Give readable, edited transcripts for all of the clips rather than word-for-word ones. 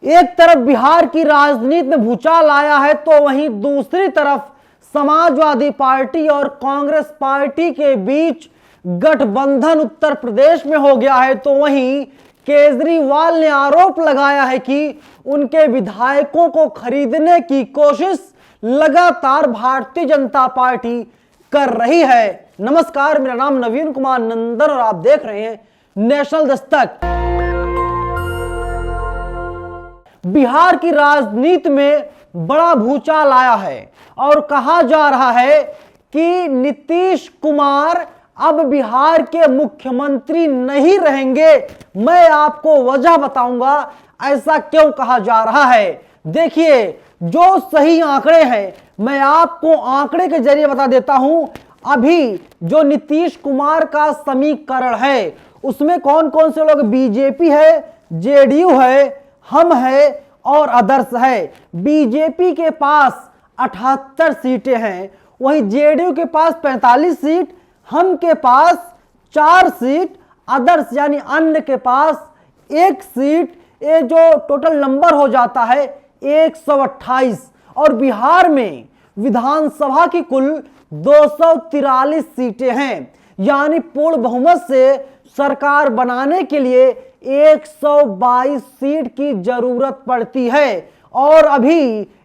एक तरफ बिहार की राजनीति में भूचाल आया है तो वहीं दूसरी तरफ समाजवादी पार्टी और कांग्रेस पार्टी के बीच गठबंधन उत्तर प्रदेश में हो गया है। तो वहीं केजरीवाल ने आरोप लगाया है कि उनके विधायकों को खरीदने की कोशिश लगातार भारतीय जनता पार्टी कर रही है। नमस्कार, मेरा नाम नवीन कुमार नंदन और आप देख रहे हैं नेशनल दस्तक। बिहार की राजनीति में बड़ा भूचाल आया है और कहा जा रहा है कि नीतीश कुमार अब बिहार के मुख्यमंत्री नहीं रहेंगे। मैं आपको वजह बताऊंगा ऐसा क्यों कहा जा रहा है। देखिए, जो सही आंकड़े हैं मैं आपको आंकड़े के जरिए बता देता हूं। अभी जो नीतीश कुमार का समीकरण है उसमें कौन कौन से लोग, बीजेपी है, जेडीयू है, हम है और अदर्स है। बीजेपी के पास 78 सीटें हैं, वहीं जेडीयू के पास 45 सीट, हम के पास 4 सीट, अदर्स यानी अन्य के पास 1 सीट। ये जो टोटल नंबर हो जाता है 128। और बिहार में विधानसभा की कुल 243 सीटें हैं, यानी पूर्ण बहुमत से सरकार बनाने के लिए 122 सीट की जरूरत पड़ती है। और अभी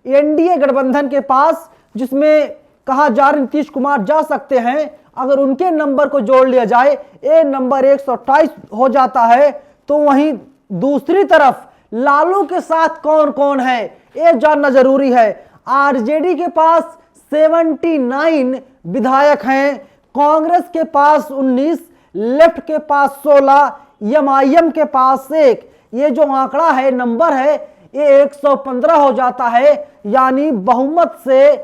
एनडीए गठबंधन के पास, जिसमें कहा जा रहा नीतीश कुमार जा सकते हैं, अगर उनके नंबर को जोड़ लिया जाए ये नंबर 128 हो जाता है। तो वहीं दूसरी तरफ लालू के साथ कौन कौन है ये जानना जरूरी है। आरजेडी के पास 79 विधायक हैं, कांग्रेस के पास 19, लेफ्ट के पास 16, एमआईएम के पास 1। ये जो आंकड़ा है, नंबर है, ये 115 हो जाता है, यानी बहुमत से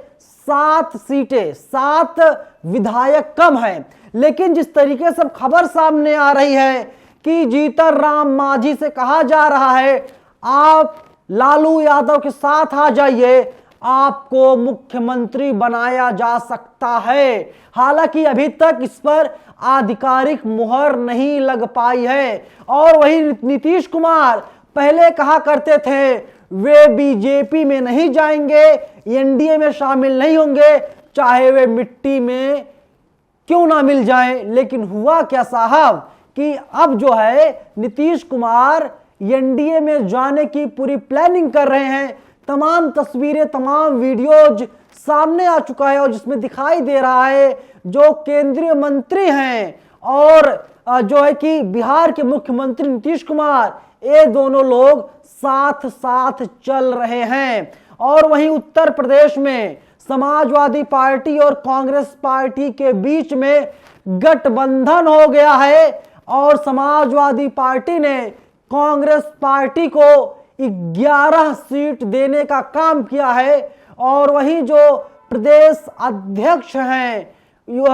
7 सीटें, 7 विधायक कम है। लेकिन जिस तरीके से खबर सामने आ रही है कि जीतन राम मांझी से कहा जा रहा है आप लालू यादव के साथ आ जाइए, आपको मुख्यमंत्री बनाया जा सकता है। हालांकि अभी तक इस पर आधिकारिक मुहर नहीं लग पाई है। और वही नीतीश कुमार पहले कहा करते थे वे बीजेपी में नहीं जाएंगे, एनडीए में शामिल नहीं होंगे, चाहे वे मिट्टी में क्यों ना मिल जाएं। लेकिन हुआ क्या साहब कि अब जो है नीतीश कुमार एनडीए में जाने की पूरी प्लानिंग कर रहे हैं। तमाम तस्वीरें, तमाम वीडियोज सामने आ चुका है और जिसमें दिखाई दे रहा है जो केंद्रीय मंत्री हैं और जो है कि बिहार के मुख्यमंत्री नीतीश कुमार, ये दोनों लोग साथ साथ चल रहे हैं। और वहीं उत्तर प्रदेश में समाजवादी पार्टी और कांग्रेस पार्टी के बीच में गठबंधन हो गया है और समाजवादी पार्टी ने कांग्रेस पार्टी को 11 सीट देने का काम किया है। और वहीं जो प्रदेश अध्यक्ष हैं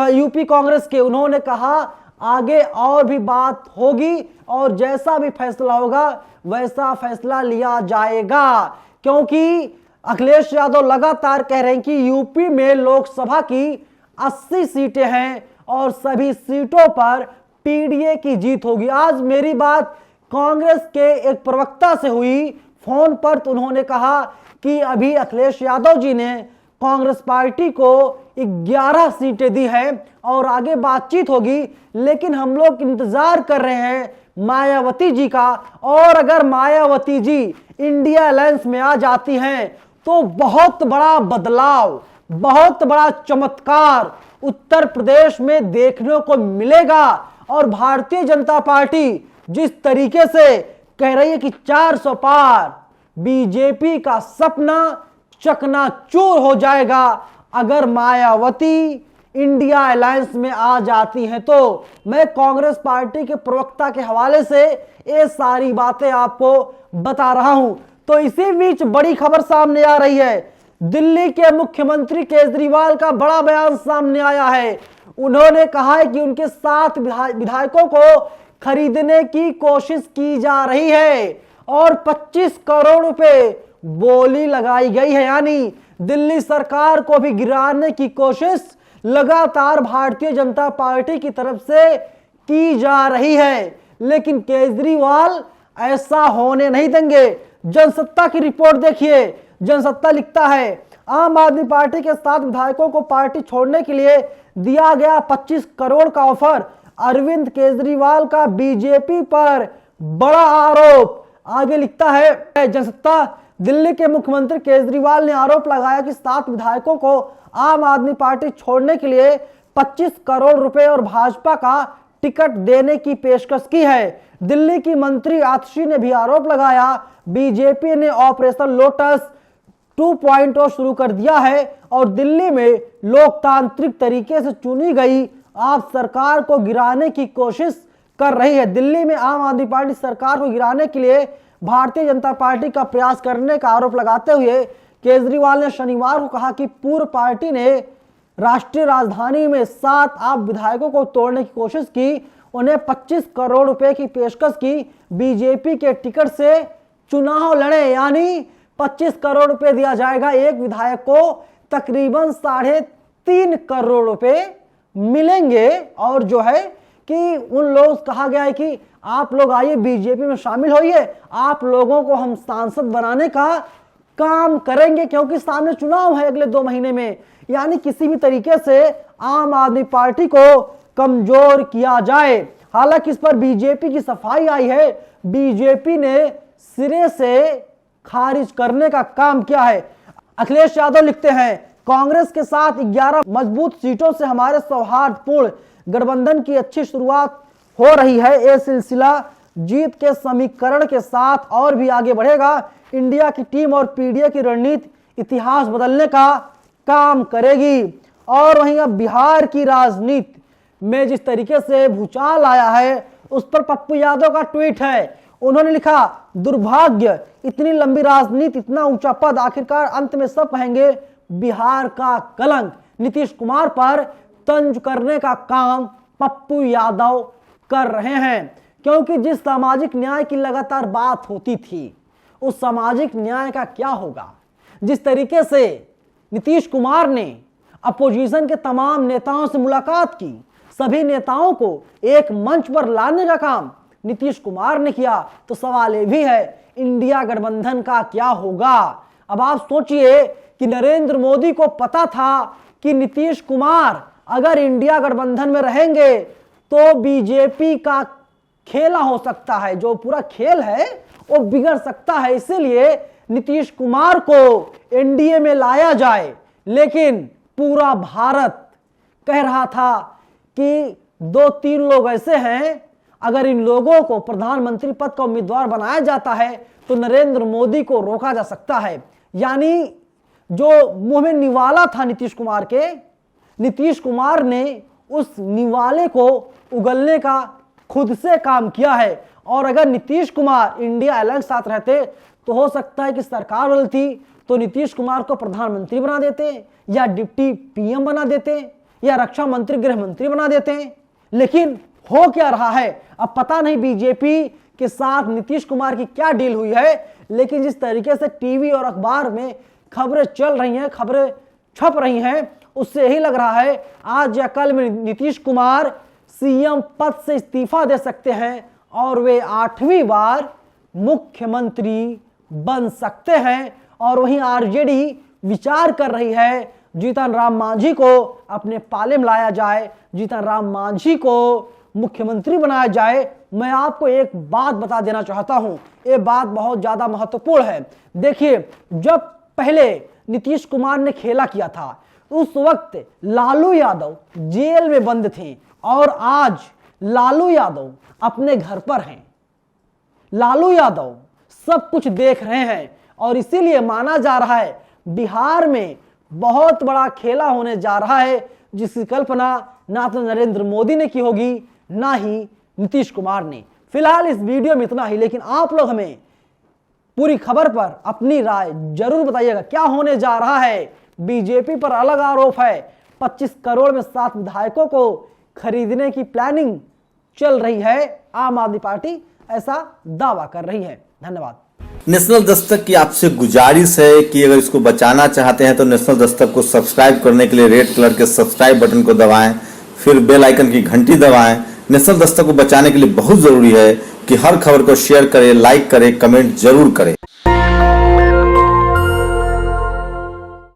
यूपी कांग्रेस के, उन्होंने कहा आगे और भी बात होगी और जैसा भी फैसला होगा वैसा फैसला लिया जाएगा। क्योंकि अखिलेश यादव लगातार कह रहे हैं कि यूपी में लोकसभा की 80 सीटें हैं और सभी सीटों पर पीडीए की जीत होगी। आज मेरी बात कांग्रेस के एक प्रवक्ता से हुई फोन पर, तो उन्होंने कहा कि अभी अखिलेश यादव जी ने कांग्रेस पार्टी को 11 सीटें दी है और आगे बातचीत होगी। लेकिन हम लोग इंतजार कर रहे हैं मायावती जी का, और अगर मायावती जी इंडिया अलायंस में आ जाती हैं तो बहुत बड़ा बदलाव, बहुत बड़ा चमत्कार उत्तर प्रदेश में देखने को मिलेगा। और भारतीय जनता पार्टी जिस तरीके से कह रही है कि 400 पार, बीजेपी का सपना चकनाचूर हो जाएगा अगर मायावती इंडिया अलायंस में आ जाती हैं। तो मैं कांग्रेस पार्टी के प्रवक्ता के हवाले से ये सारी बातें आपको बता रहा हूं। तो इसी बीच बड़ी खबर सामने आ रही है। दिल्ली के मुख्यमंत्री केजरीवाल का बड़ा बयान सामने आया है। उन्होंने कहा है कि उनके 7 विधायकों को खरीदने की कोशिश की जा रही है और 25 करोड़ रुपए बोली लगाई गई है, यानी दिल्ली सरकार को भी गिराने की कोशिश लगातार भारतीय जनता पार्टी की तरफ से की जा रही है। लेकिन केजरीवाल ऐसा होने नहीं देंगे। जनसत्ता की रिपोर्ट देखिए। जनसत्ता लिखता है आम आदमी पार्टी के 7 विधायकों को पार्टी छोड़ने के लिए दिया गया 25 करोड़ का ऑफर। अरविंद केजरीवाल का बीजेपी पर बड़ा आरोप। आगे लिखता है जनसत्ता, दिल्ली के मुख्यमंत्री केजरीवाल ने आरोप लगाया कि 7 विधायकों को आम आदमी पार्टी छोड़ने के लिए 25 करोड़ रुपए और भाजपा का टिकट देने की पेशकश की है। दिल्ली की मंत्री आतिशी ने भी आरोप लगाया बीजेपी ने ऑपरेशन लोटस 2.0 शुरू कर दिया है और दिल्ली में लोकतांत्रिक तरीके से चुनी गई आप सरकार को गिराने की कोशिश कर रही है। दिल्ली में आम आदमी पार्टी सरकार को गिराने के लिए भारतीय जनता पार्टी का प्रयास करने का आरोप लगाते हुए केजरीवाल ने शनिवार को कहा कि पूर्व पार्टी ने राष्ट्रीय राजधानी में 7 आप विधायकों को तोड़ने की कोशिश की, उन्हें 25 करोड़ रुपए की पेशकश की, बीजेपी के टिकट से चुनाव लड़े, यानी 25 करोड़ रुपए दिया जाएगा। एक विधायक को तकरीबन 3.5 करोड़ रुपए मिलेंगे और जो है कि उन लोग कहा गया है कि आप लोग आइए बीजेपी में शामिल होइए, आप लोगों को हम सांसद बनाने का काम करेंगे क्योंकि सामने चुनाव है अगले 2 महीने में। यानी किसी भी तरीके से आम आदमी पार्टी को कमजोर किया जाए। हालांकि इस पर बीजेपी की सफाई आई है, बीजेपी ने सिरे से खारिज करने का काम किया है। अखिलेश यादव लिखते हैं कांग्रेस के साथ 11 मजबूत सीटों से हमारे सौहार्दपूर्ण गठबंधन की अच्छी शुरुआत हो रही है। यह सिलसिला जीत के समीकरण के साथ और भी आगे बढ़ेगा। इंडिया की टीम और पीडीए की रणनीति इतिहास बदलने का काम करेगी। और वहीं अब बिहार की राजनीति में जिस तरीके से भूचाल आया है उस पर पप्पू यादव का ट्वीट है। उन्होंने लिखा दुर्भाग्य, इतनी लंबी राजनीति, इतना ऊंचा पद, आखिरकार अंत में सब कहेंगे बिहार का कलंक। नीतीश कुमार पर तंज करने का काम पप्पू यादव कर रहे हैं क्योंकि जिस सामाजिक न्याय की लगातार बात होती थी उस सामाजिक न्याय का क्या होगा। जिस तरीके से नीतीश कुमार ने अपोजिशन के तमाम नेताओं से मुलाकात की, सभी नेताओं को एक मंच पर लाने का काम नीतीश कुमार ने किया, तो सवाल ये भी है इंडिया गठबंधन का क्या होगा। अब आप सोचिए कि नरेंद्र मोदी को पता था कि नीतीश कुमार अगर इंडिया गठबंधन में रहेंगे तो बीजेपी का खेला हो सकता है, जो पूरा खेल है वो बिगड़ सकता है, इसीलिए नीतीश कुमार को एनडीए में लाया जाए। लेकिन पूरा भारत कह रहा था कि 2-3 लोग ऐसे हैं, अगर इन लोगों को प्रधानमंत्री पद का उम्मीदवार बनाया जाता है तो नरेंद्र मोदी को रोका जा सकता है। यानी जो मुंह में निवाला था नीतीश कुमार के, नीतीश कुमार ने उस निवाले को उगलने का खुद से काम किया है। और अगर नीतीश कुमार इंडिया अलग साथ रहते तो हो सकता है कि सरकार बदलती तो नीतीश कुमार को प्रधानमंत्री बना देते या डिप्टी पीएम बना देते या रक्षा मंत्री, गृह मंत्री बना देते। लेकिन हो क्या रहा है अब पता नहीं बीजेपी के साथ नीतीश कुमार की क्या डील हुई है। लेकिन जिस तरीके से टीवी और अखबार में खबरें चल रही हैं, खबरें छप रही हैं, उससे यही लग रहा है आज या कल में नीतीश कुमार सीएम पद से इस्तीफा दे सकते हैं और वे 8वीं बार मुख्यमंत्री बन सकते हैं। और वहीं आरजेडी विचार कर रही है जीतन राम मांझी को अपने पाले में लाया जाए, जीतन राम मांझी को मुख्यमंत्री बनाया जाए। मैं आपको एक बात बता देना चाहता हूं, ये बात बहुत ज्यादा महत्वपूर्ण है। देखिए, जब पहले नीतीश कुमार ने खेला किया था उस वक्त लालू यादव जेल में बंद थे और आज लालू यादव अपने घर पर हैं। लालू यादव सब कुछ देख रहे हैं और इसीलिए माना जा रहा है बिहार में बहुत बड़ा खेला होने जा रहा है, जिसकी कल्पना ना तो नरेंद्र मोदी ने की होगी ना ही नीतीश कुमार ने। फिलहाल इस वीडियो में इतना ही, लेकिन आप लोग हमें पूरी खबर पर अपनी राय जरूर बताइएगा क्या होने जा रहा है। बीजेपी पर अलग आरोप है, 25 करोड़ में 7 विधायकों को खरीदने की प्लानिंग चल रही है, आम आदमी पार्टी ऐसा दावा कर रही है। धन्यवाद। नेशनल दस्तक की आपसे गुजारिश है कि अगर इसको बचाना चाहते हैं तो नेशनल दस्तक को सब्सक्राइब करने के लिए रेड कलर के सब्सक्राइब बटन को दबाएं, फिर बेल आइकन की घंटी दबाएं। नेशनल दस्तक को बचाने के लिए बहुत जरूरी है कि हर खबर को शेयर करें, लाइक करें, कमेंट जरूर करें।